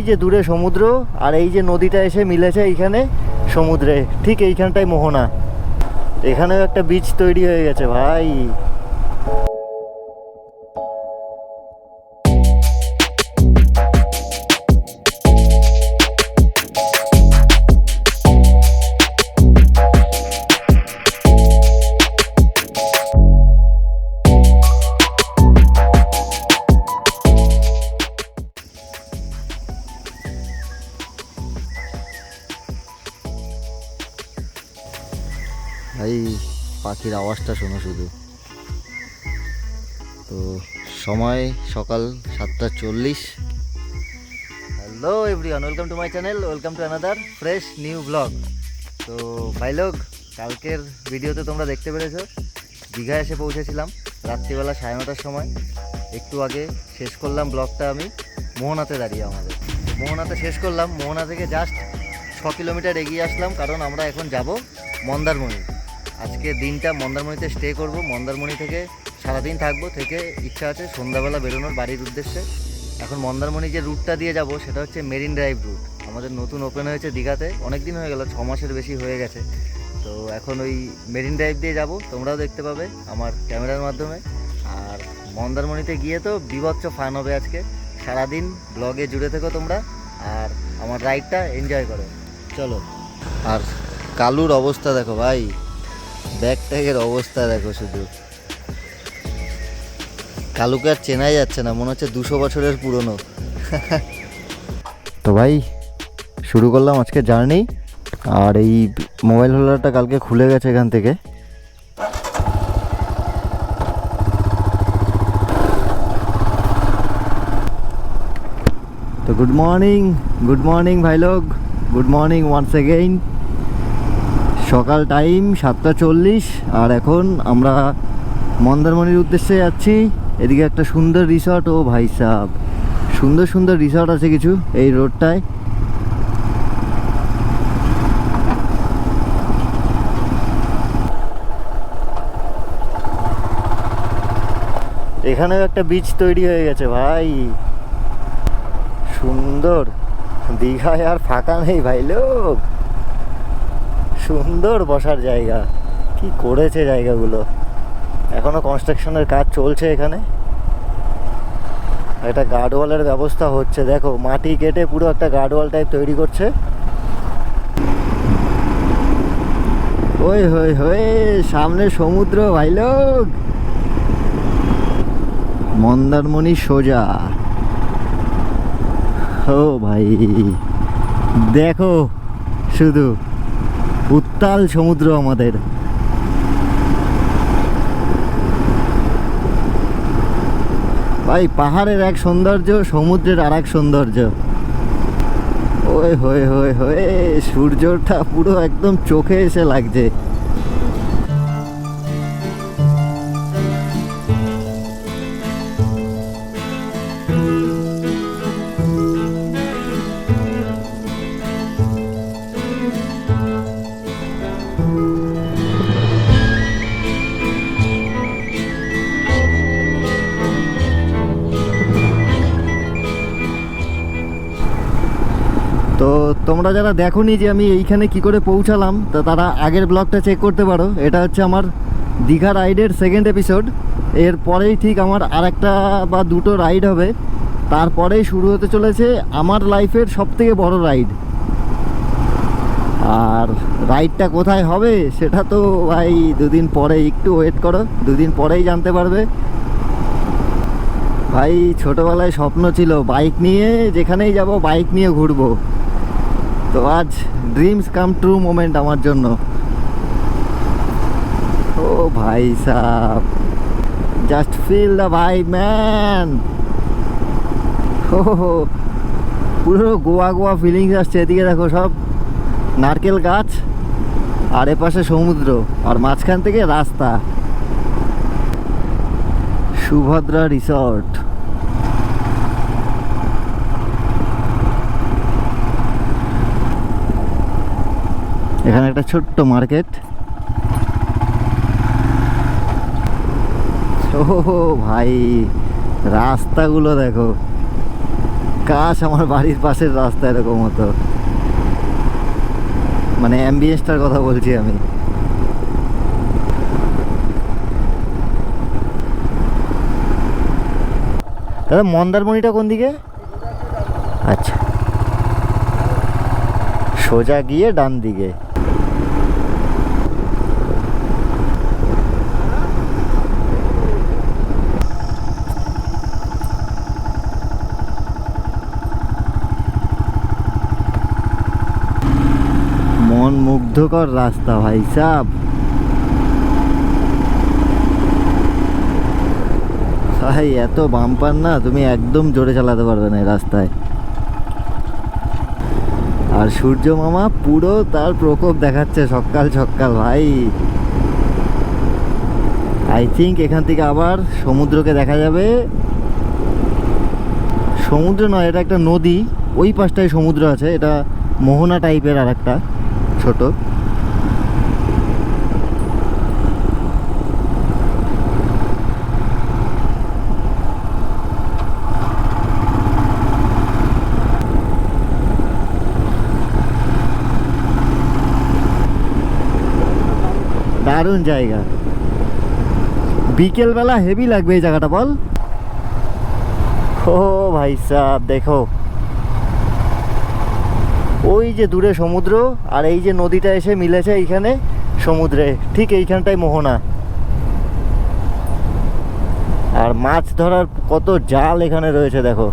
যে দূরে সমুদ্র, আর এই যে নদীটা এসে মিলেছে এইখানে সমুদ্রে, ঠিক এইখানটাই মোহনা। এখানেও একটা বিচ তৈরি হয়ে গেছে ভাই। ভাই পাখির আওয়াজটা শোনো শুধু। তো সময় সকাল 7:40। Hello everyone, welcome to my channel, welcome to another fresh new blog. তো ভাই লোক, কালকের ভিডিওতে তোমরা দেখতে পেরেছো দীঘা এসে পৌঁছেছিলাম রাত্রিবেলা 9:30টার সময়। একটু আগে শেষ করলাম ব্লগটা আমি মোহনাতে দাঁড়িয়ে। আমাদের মোহনাতে শেষ করলাম, মোহনা থেকে জাস্ট 6 কিলোমিটার এগিয়ে আসলাম, কারণ আমরা এখন যাব মন্দারমণি। আজকে দিনটা মন্দারমণিতে স্টে করব, মন্দারমণি থেকে সারাদিন থাকবো, থেকে ইচ্ছা আছে সন্ধ্যাবেলা বেরোনোর বাড়ির উদ্দেশ্যে। এখন মন্দারমণি যে রুটটা দিয়ে যাব সেটা হচ্ছে মেরিন ড্রাইভ রুট। আমাদের নতুন ওপেন হয়েছে দীঘাতে, অনেক দিন হয়ে গেল, 6 মাসের বেশি হয়ে গেছে। তো এখন ওই মেরিন ড্রাইভ দিয়ে যাব, তোমরাও দেখতে পাবে আমার ক্যামেরার মাধ্যমে। আর মন্দারমণিতে গিয়ে তো বিভৎস ফান হবে আজকে, সারাদিন ব্লগে জুড়ে থেকো তোমরা, আর আমার রাইডটা এনজয় করো। চলো। আর কালুর অবস্থা দেখো ভাই, ব্যাগ ট্যাগের অবস্থা দেখো শুধু। কালুকে আর চেনাই যাচ্ছে না, মনে হচ্ছে 200 বছরের পুরনো। তো ভাই শুরু করলাম আজকে জার্নি। আর এই মোবাইল হোল্ডারটা কালকে খুলে গেছে এখান থেকে। তো গুড মর্নিং ভাই লোক, গুড মর্নিং ওয়ান্স এগেইন। সকাল টাইম 7:40, আর এখন আমরা মন্দারমণির উদ্দেশ্যে যাচ্ছি। এদিকে একটা সুন্দর রিসর্ট, ও ভাই সাহেব, সুন্দর সুন্দর রিসর্ট আছে কিছু এই রোডটায়। এখানেও একটা বিচ তৈরি হয়ে গেছে ভাই, সুন্দর। দীঘায় আর ফাঁকা নেই ভাই লোক, সুন্দর বসার জায়গা। কি করেছে জায়গাগুলো, এখনো কনস্ট্রাকশনের কাজ চলছে এখানে। একটা গার্ডওয়ালের ব্যবস্থা হচ্ছে, দেখো মাটি কেটে পুরো একটা গার্ডওয়াল টাইপ তৈরি করছে। ওই হই হই, সামনে সমুদ্র ভাই লোক, মন্দারমণি সোজা। ও ভাই দেখো শুধু, উত্তাল সমুদ্র আমাদের। ভাই পাহাড়ের এক সৌন্দর্য, সমুদ্রের আর এক সৌন্দর্য। ওই হয়ে হয়ে হয়ে, সূর্যটা পুরো একদম চোখে এসে লাগছে। তো তোমরা যারা দেখোনি যে আমি এইখানে কি করে পৌঁছালাম, তো তারা আগের ব্লগটা চেক করতে পারো। এটা হচ্ছে আমার দীঘা রাইডের সেকেন্ড এপিসোড। এর পরেই ঠিক আমার আরেকটা বা দুটো রাইড হবে, তারপরেই শুরু হতে চলেছে আমার লাইফের সবথেকে বড় রাইড। আর রাইডটা কোথায় হবে সেটা তো ভাই দুদিন পরে, একটু ওয়েট করো, দুদিন পরেই জানতে পারবে। ভাই ছোটোবেলায় স্বপ্ন ছিল বাইক নিয়ে যেখানেই যাব বাইক নিয়ে ঘুরবো, তো আজ ড্রিমস কাম ট্রু মোমেন্ট আমার জন্য। ও ভাই সাব, just feel the vibe man. ও পুরো গোয়া গোয়া ফিলিংস আসছে। এদিকে দেখো সব নারকেল গাছ, আর এপাশে সমুদ্র, আর মাঝখান থেকে রাস্তা। সুভদ্রা রিসর্ট। এখানে একটা ছোট্ট মার্কেট। ও ভাই রাস্তাগুলো দেখো, কাশ আমার বাড়ির পাশের রাস্তা এরকম হতো, মানে অ্যাম্বিয়েন্সটার কথা বলছি আমি। দাদা মন্দারমণিটা কোন দিকে? আচ্ছা, সোজা গিয়ে ডান দিকে। মন মুগ্ধকর রাস্তা ভাই সাব। ভাই এত বাম্পার না, তুমি একদম জোরে চালাতে পারবে না এই রাস্তায়। আর সূর্য মামা পুরো তার প্রকোপ দেখাচ্ছে সকাল সকাল ভাই। আই থিঙ্ক এখান থেকে আবার সমুদ্রকে দেখা যাবে। সমুদ্র নয়, এটা একটা নদী, ওই পাশটায় সমুদ্র আছে। এটা মোহনা টাইপের আর একটা ছোট। দারুণ জায়গা, বিকেলবেলা হেভি লাগবে এই জায়গাটা, বল। ও ভাই সাহ দেখো, ওই যে দূরে সমুদ্র, আর এই যে নদীটা এসে মিলেছে এইখানে সমুদ্রে, ঠিক এইখানটায় মোহনা। আর মাছ ধরার কত জাল এখানে রয়েছে দেখো।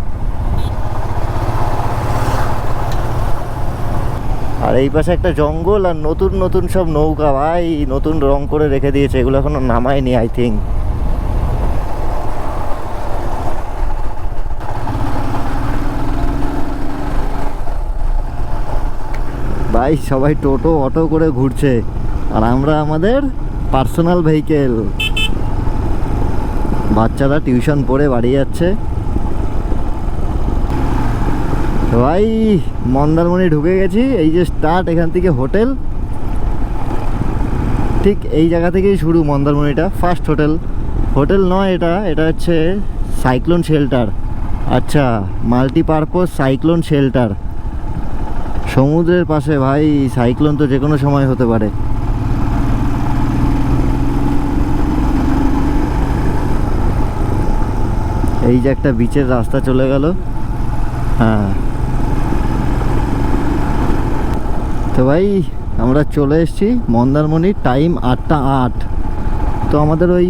আর এই পাশে একটা জঙ্গল, আর নতুন নতুন সব নৌকা ভাই, নতুন রং করে রেখে দিয়েছে, এগুলো এখনো নামায়নি আই থিঙ্ক। ভাই সবাই টোটো অটো করে ঘুরছে, আর আমরা আমাদের পার্সোনাল ভেহিকেল। বাচ্চারা টিউশন পড়ে বাড়ি যাচ্ছে। ভাই মন্দারমণি ঢুকে গেছি, এই যে স্টার্ট এখান থেকে হোটেল, ঠিক এই জায়গা থেকেই শুরু মন্দারমণিটা। ফার্স্ট হোটেল, হোটেল নয় এটা, এটা হচ্ছে সাইক্লোন শেল্টার। আচ্ছা, মাল্টিপারপোজ সাইক্লোন শেল্টার। সমুদ্রের পাশে ভাই, সাইক্লোন তো যে কোনো সময় হতে পারে। এই যে একটা বিচের রাস্তা চলে গেল। হ্যাঁ তো ভাই আমরা চলে এসেছি মন্দারমণি, টাইম 8টা 8। তো আমাদের ওই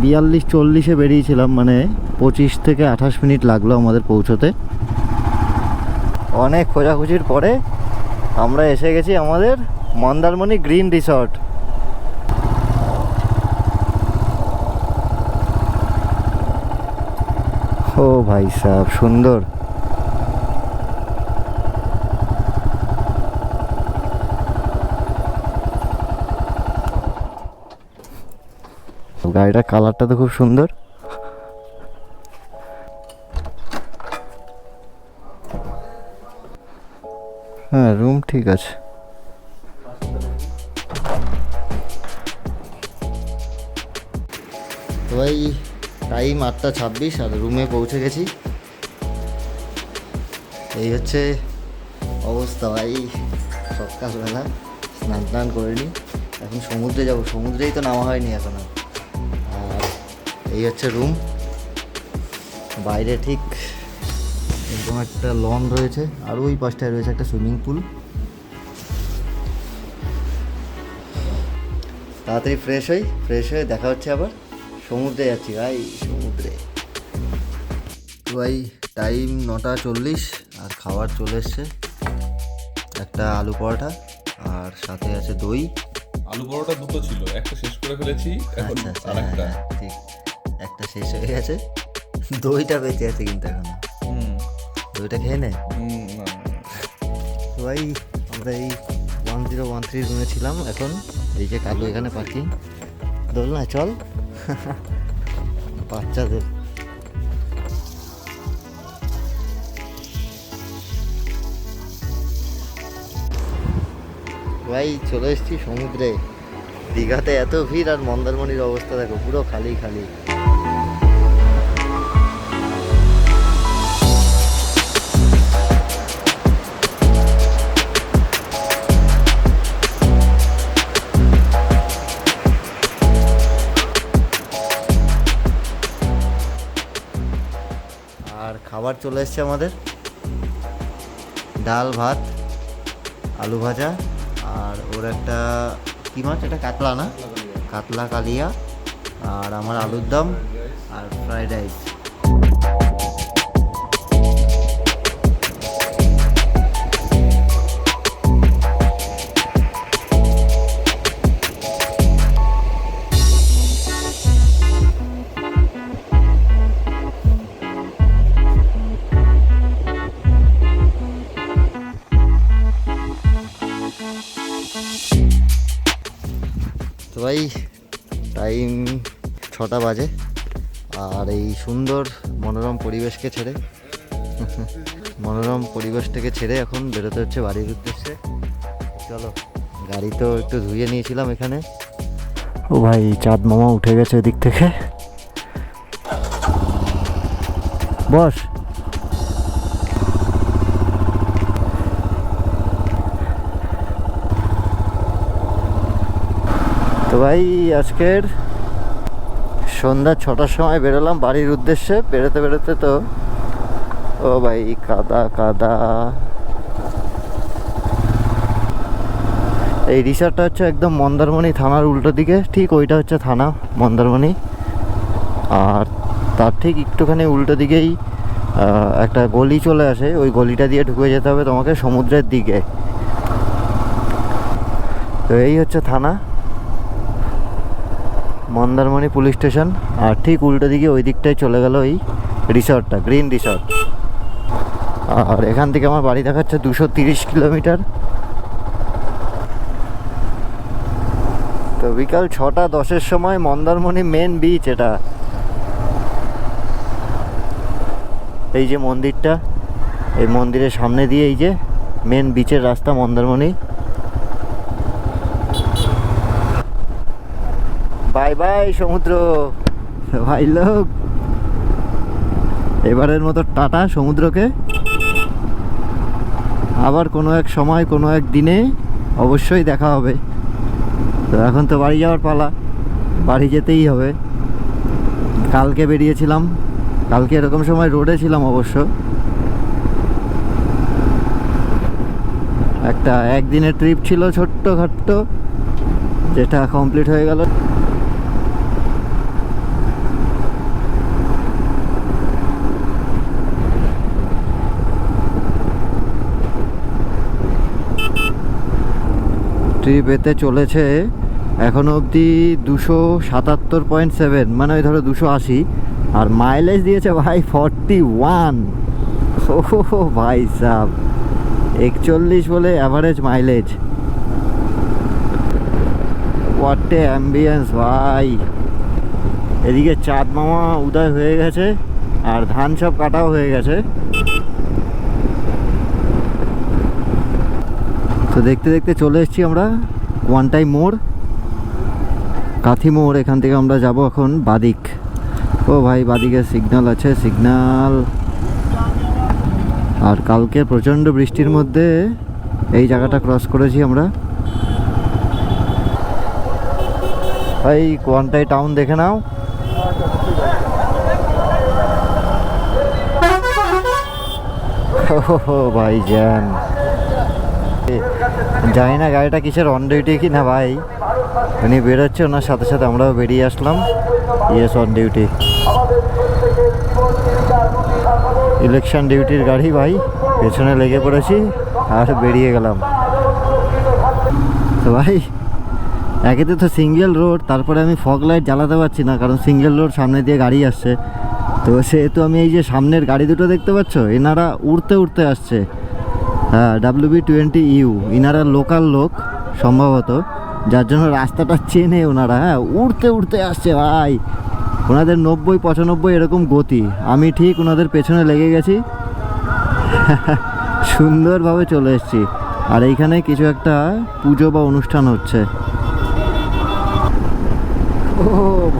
42-40-এ বেরিয়েছিলাম, মানে 25 থেকে 28 মিনিট লাগলো আমাদের পৌঁছতে। অনেক খোঁজাখুঁজির পরে আমরা এসে গেছি আমাদের মন্দারমণি গ্রিন রিসর্ট। ও ভাই সাহ সুন্দর। গাড়িটার কালারটা তো খুব সুন্দর। হ্যাঁ রুম ঠিক আছে। তো ভাই টাইম 8টা 26 আর রুমে পৌঁছে গেছি। এই হচ্ছে অবস্থা ভাই, সকালবেলা স্নান টান করে নিই, এখন সমুদ্রে যাব। সমুদ্রেই তো নামা হয়নি এখনো। আর এই হচ্ছে রুম, বাইরে ঠিক এরকম একটা লন রয়েছে, আর ওই পাশটায় রয়েছে একটা সুইমিং পুল। তাড়াতাড়ি ফ্রেশ হয়ে দেখা হচ্ছে আবার। সমুদ্রে যাচ্ছি ভাই, সমুদ্রে। ভাই টাইম 9টা 40 আর খাবার চলে এসছে, একটা আলু পরোটা আর সাথে আছে দই। আলু পরোটা দুটো ছিল, একটা শেষ করে ফেলেছি এখন। আচ্ছা আরেকটা হ্যাঁ, ঠিক, একটা শেষ হয়ে গেছে, দইটা বেঁচে আছে কিন্তু এখনো। দইটা খেয়ে নে। ভাই আমরা এই 1013 রুমে ছিলাম, এখন এই যে কালু এখানে পার্কিং। দোল না চল বাচ্চাদের। ভাই চলে এসেছি সমুদ্রে। দীঘাতে এত ভিড়, আর মন্দারমণির অবস্থা দেখো, পুরো খালি খালি। খাবার চলে এসছে আমাদের, ডাল ভাত আলু ভাজা আর ওর একটা কী মাছ, এটা কাতলা না, কাতলা কালিয়া, আর আমার আলুর দম আর ফ্রাইড রাইস। তো ভাই টাইম 6টা বাজে, আর এই সুন্দর মনোরম পরিবেশকে ছেড়ে মনোরম পরিবেশটাকে ছেড়ে এখন বেরোতে হচ্ছে বাড়ির উদ্দেশ্যে। চলো, গাড়ি তো একটু ধুয়ে নিয়েছিলাম এখানে। ও ভাই, চাঁদ মামা উঠে গেছে ওদিক থেকে। বস। তো ভাই আজকের সন্ধ্যা 6টার সময় বেরোলাম বাড়ির উদ্দেশ্যে। বেরোতে বেরোতে তো ও ভাই কাদা কাদা। এই রিসর্টটা হচ্ছে একদম মন্দারমণি থানার উল্টো দিকে, ঠিক ওইটা হচ্ছে থানা মন্দারমণি। আর তার ঠিক একটুখানি উল্টো দিকেই একটা গলি চলে আসে, ওই গলিটা দিয়ে ঢুকে যেতে হবে তোমাকে সমুদ্রের দিকে। তো এই হচ্ছে থানা মন্দারমণি পুলিশ স্টেশন, আর ঠিক উল্টো দিকে ওই দিকটায় চলে গেল এই রিসর্টটা, গ্রিন রিসর্ট। আর এখান থেকে আমার বাড়ি দেখাচ্ছে 230 কিলোমিটার। তো বিকাল 6:10 সময় মন্দারমণি মেন বিচ এটা। এই যে মন্দিরটা, এই মন্দিরের সামনে দিয়ে এই যে মেন বিচের রাস্তা মন্দারমণি। বাই বাই সমুদ্র ভাই লোক, এবারের মতো টাটা সমুদ্রকে। আবার কোনো এক সময় কোনো এক দিনে অবশ্যই দেখা হবে। তো এখন তো বাড়ি যাওয়ার পালা, বাড়ি যেতেই হবে। কালকে বেরিয়েছিলাম, কালকে এরকম সময় রোডে ছিলাম অবশ্য। একটা একদিনের ট্রিপ ছিল ছোট্টখাট্ট, যেটা কমপ্লিট হয়ে গেল। ট্রিপ এতে চলেছে এখনো অবধি 277.7, মানে ওই ধরো 280, আর মাইলেজ দিয়েছে ভাই 41। ও ভাই সাব, 41 বলে average mileage. What a ambience ভাই। এদিকে চাঁদ মামা উদয় হয়ে গেছে, আর ধান সব কাটাও হয়ে গেছে। তো দেখতে দেখতে চলে এসেছি আমরা কোয়ান্টাই মোড়, কাথি মোড়। এখান থেকে আমরা যাব এখন বাদিক। ও ভাই, বাদিকে সিগন্যাল আছে, সিগন্যাল। আর কালকে প্রচণ্ড বৃষ্টির মধ্যে এই জায়গাটা ক্রস করেছি আমরা। ভাই কোয়ান্টাই টাউন দেখে নাও। ও ভাই জ্যাম, জানি না গাড়িটা কিসের অন ডিউটি কি না ভাই। উনি বেরোচ্ছে, ওনার সাথে সাথে আমরাও বেরিয়ে আসলাম। ইয়েস, অন ডিউটি, ইলেকশন ডিউটির গাড়ি ভাই। পেছনে লেগে পড়েছি আর বেরিয়ে গেলাম। তো ভাই একেতে তো সিঙ্গেল রোড, তারপরে আমি ফগ লাইট জ্বালাতে পারছি না, কারণ সিঙ্গেল রোড, সামনে দিয়ে গাড়ি আসছে। তো সেহেতু আমি এই যে সামনের গাড়ি দুটো দেখতে পাচ্ছ, এনারা উড়তে উড়তে আসছে। হ্যাঁ, WB20U, ইনারা লোকাল লোক সম্ভবত, যার জন্য রাস্তাটা চেনে ওনারা। হ্যাঁ, উড়তে উড়তে আসছে ভাই। ওনাদের 90-95 এরকম গতি। আমি ঠিক ওনাদের পেছনে লেগে গেছি, সুন্দরভাবে চলে এসেছি। আর এইখানে কিছু একটা পুজো বা অনুষ্ঠান হচ্ছে। ও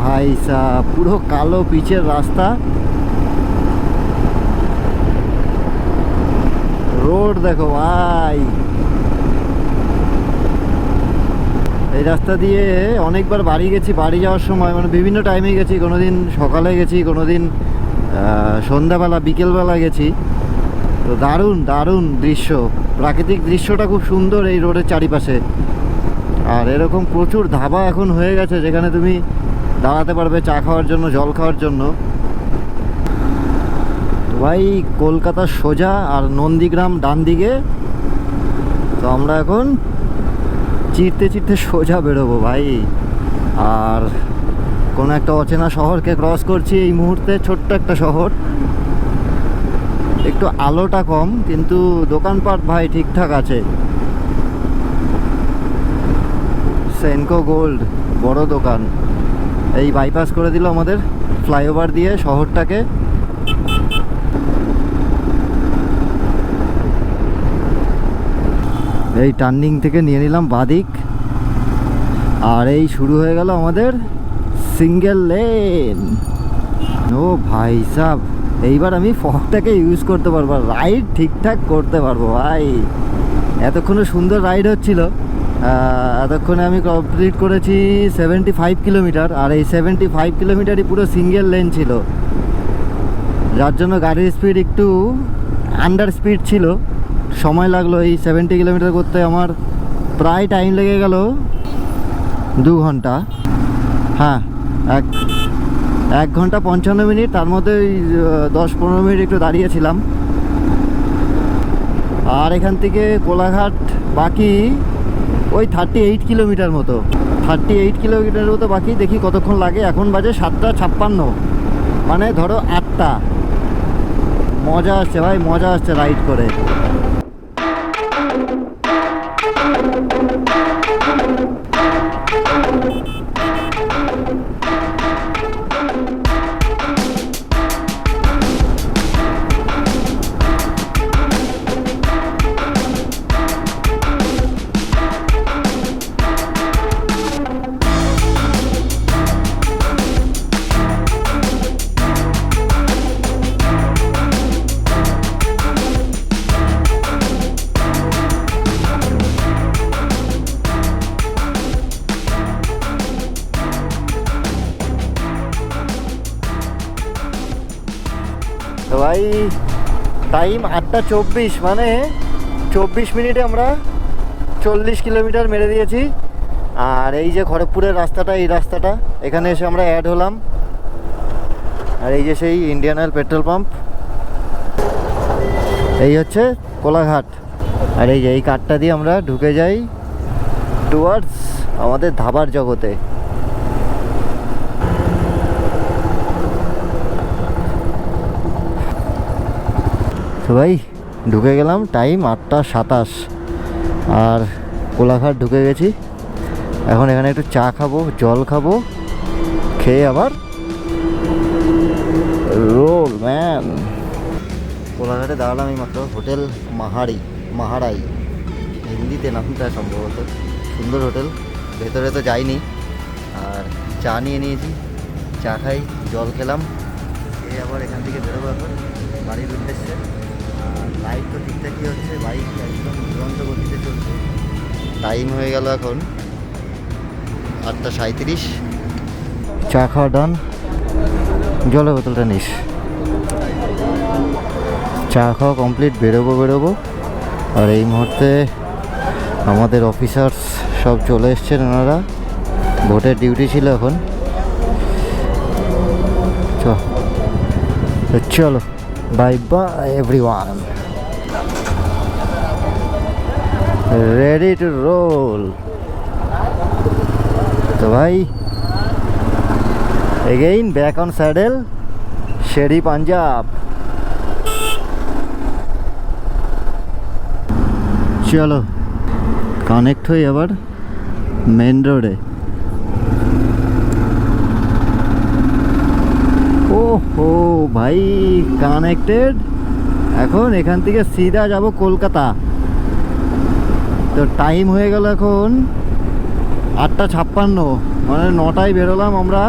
ভাই সাহ, পুরো কালো পিচের রাস্তা, রোড দেখো ভাই। এই রাস্তা দিয়ে অনেকবার বাড়ি গেছি, বাড়ি যাওয়ার সময় মানে বিভিন্ন টাইমে গেছি। কোনোদিন সকালে গেছি, কোনোদিন সন্ধ্যাবেলা বিকেলবেলা গেছি। তো দারুণ দারুণ দৃশ্য, প্রাকৃতিক দৃশ্যটা খুব সুন্দর এই রোডের চারিপাশে। আর এরকম প্রচুর ধাবা এখন হয়ে গেছে যেখানে তুমি দাঁড়াতে পারবে চা খাওয়ার জন্য, জল খাওয়ার জন্য। তো ভাই কলকাতার সোজা আর নন্দীগ্রাম ডান দিকে। তো আমরা এখন চিরতে চিরতে সোজা বেরোবো ভাই। আর কোনো একটা অচেনা শহরকে ক্রস করছি এই মুহূর্তে, ছোট্ট একটা শহর, একটু আলোটা কম কিন্তু দোকানপাট ভাই ঠিকঠাক আছে। সেনকো গোল্ড বড় দোকান। এই বাইপাস করে দিল আমাদের ফ্লাইওভার দিয়ে শহরটাকে। এই টার্নিং থেকে নিয়ে নিলাম বাদিক, আর এই শুরু হয়ে গেল আমাদের সিঙ্গেল লেন। ও ভাই সাব, এইবার আমি ফগটাকে ইউজ করতে পারবো, রাইড ঠিকঠাক করতে পারবো ভাই। এতক্ষণে সুন্দর রাইড হচ্ছিল। এতক্ষণে আমি কমপ্লিট করেছি 75 কিলোমিটার, আর এই 75 কিলোমিটারই পুরো সিঙ্গেল লেন ছিল, যার জন্য গাড়ির স্পিড একটু আন্ডার স্পিড ছিল। সময় লাগলো এই 70 কিলোমিটার করতে, আমার প্রায় টাইম লেগে গেল 2 ঘন্টা। হ্যাঁ, 1 ঘন্টা 55 মিনিট, তার মধ্যে ওই 10-15 মিনিট একটু দাঁড়িয়েছিলাম। আর এখান থেকে কোলাঘাট বাকি ওই 38 কিলোমিটার মতো, 38 কিলোমিটার মতো বাকি। দেখি কতক্ষণ লাগে। এখন বাজে 7:56, মানে ধরো 8টা। মজা আসছে ভাই, মজা আসছে রাইড করে। তো ভাই টাইম 8:24, মানে 24 মিনিটে আমরা 40 কিলোমিটার মেরে দিয়েছি। আর এই যে খড়গপুরের রাস্তাটা, এই রাস্তাটা, এখানে এসে আমরা অ্যাড হলাম। আর এই যে সেই ইন্ডিয়ান অয়েল পেট্রোল পাম্প, এই হচ্ছে কোলাঘাট। আর এই যে এই কার্ডটা দিয়ে আমরা ঢুকে যাই টুয়ার্ডস আমাদের ধাবার জগতে। তো ভাই ঢুকে গেলাম, টাইম 8:27, আর কোলাঘাট ঢুকে গেছি। এখন এখানে একটু চা খাবো, জল খাবো, খেয়ে আবার রোল ম্যান। কোলাঘাটে দাঁড়ালাম এই মাত্র, হোটেল মাহারাই, হিন্দিতে নামটা সম্ভবত। সুন্দর হোটেল, ভেতরে তো যাইনি। আর চা নিয়ে নিয়েছি, চা খাই, জল খেলাম, খেয়ে আবার এখান থেকে বেরোবো এখন বাড়ির উদ্দেশ্যে। আর লাইট তো ঠিকঠাকই হচ্ছে, বাইক একদম দুরন্ত গতিতে চলছে। টাইম হয়ে গেল এখন 8:37। চা খাওয়া ডান, জলের বোতলটা নিস। চা খাওয়া কমপ্লিট, বেরোবো। আর এই মুহূর্তে আমাদের অফিসার্স সব চলে এসছেন, ওনারা ভোটের ডিউটি ছিল এখন। চলো bye bye everyone, ready to roll. তো ভাই again back on saddle, Sheri Punjab. চলো কানেক্ট হই আবার মেন রোডে। ও হো ভাই কানেক্টেড। এখন এখান থেকে সিধা যাব কলকাতা। তো টাইম হয়ে গেল এখন 8:56, মানে 9টায় বেরোলাম আমরা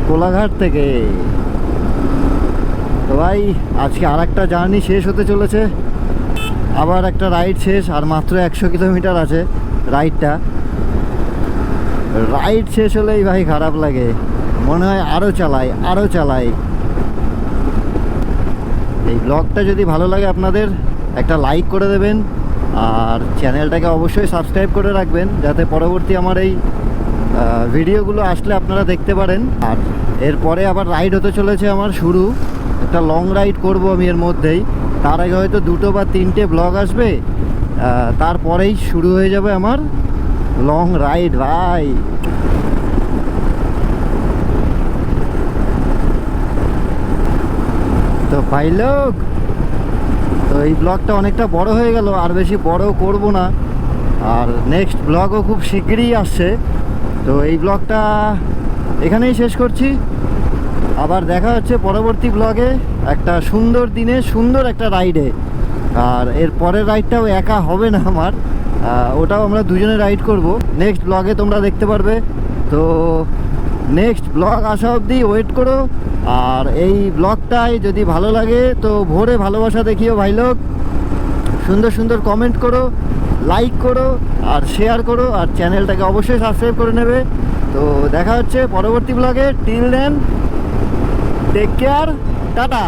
কোলাঘাট থেকে। তো ভাই আজকে আর একটা জার্নি শেষ হতে চলেছে, আবার একটা রাইড শেষ। আর মাত্র 100 কিলোমিটার আছে রাইড শেষ হলেই ভাই খারাপ লাগে। মনে হয় আরও চালাই। এই ব্লগটা যদি ভালো লাগে আপনাদের একটা লাইক করে দেবেন, আর চ্যানেলটাকে অবশ্যই সাবস্ক্রাইব করে রাখবেন, যাতে পরবর্তী আমার এই ভিডিওগুলো আসলে আপনারা দেখতে পারেন। আর এরপরে আবার রাইড হতে চলেছে আমার শুরু, একটা লং রাইড করব আমি এর মধ্যেই। তার আগে হয়তো 2 বা 3টে ব্লগ আসবে, তারপরেই শুরু হয়ে যাবে আমার লং রাইড ভাই। তো ভাই লোক, তো এই ব্লগটা অনেকটা বড় হয়ে গেল, আর বেশি বড় করব না। আর নেক্সট ব্লগও খুব শিগগিরই আসছে। তো এই ব্লগটা এখানেই শেষ করছি। আবার দেখা হচ্ছে পরবর্তী ব্লগে একটা সুন্দর দিনে সুন্দর একটা রাইডে। আর এর পরের রাইডটাও একা হবে না আমার, ওটাও আমরা দুজনে রাইড করব। নেক্সট ব্লগে তোমরা দেখতে পারবে। তো নেক্সট ব্লগ আসা অবধি ওয়েট করো। আর এই ব্লগটায় যদি ভালো লাগে তো ভোরে ভালোবাসা দেখিও ভাই লোক। সুন্দর সুন্দর কমেন্ট করো, লাইক করো আর শেয়ার করো, আর চ্যানেলটাকে অবশ্যই সাবস্ক্রাইব করে নেবে। তো দেখা হচ্ছে পরবর্তী ব্লগে। Till then, take care, tata.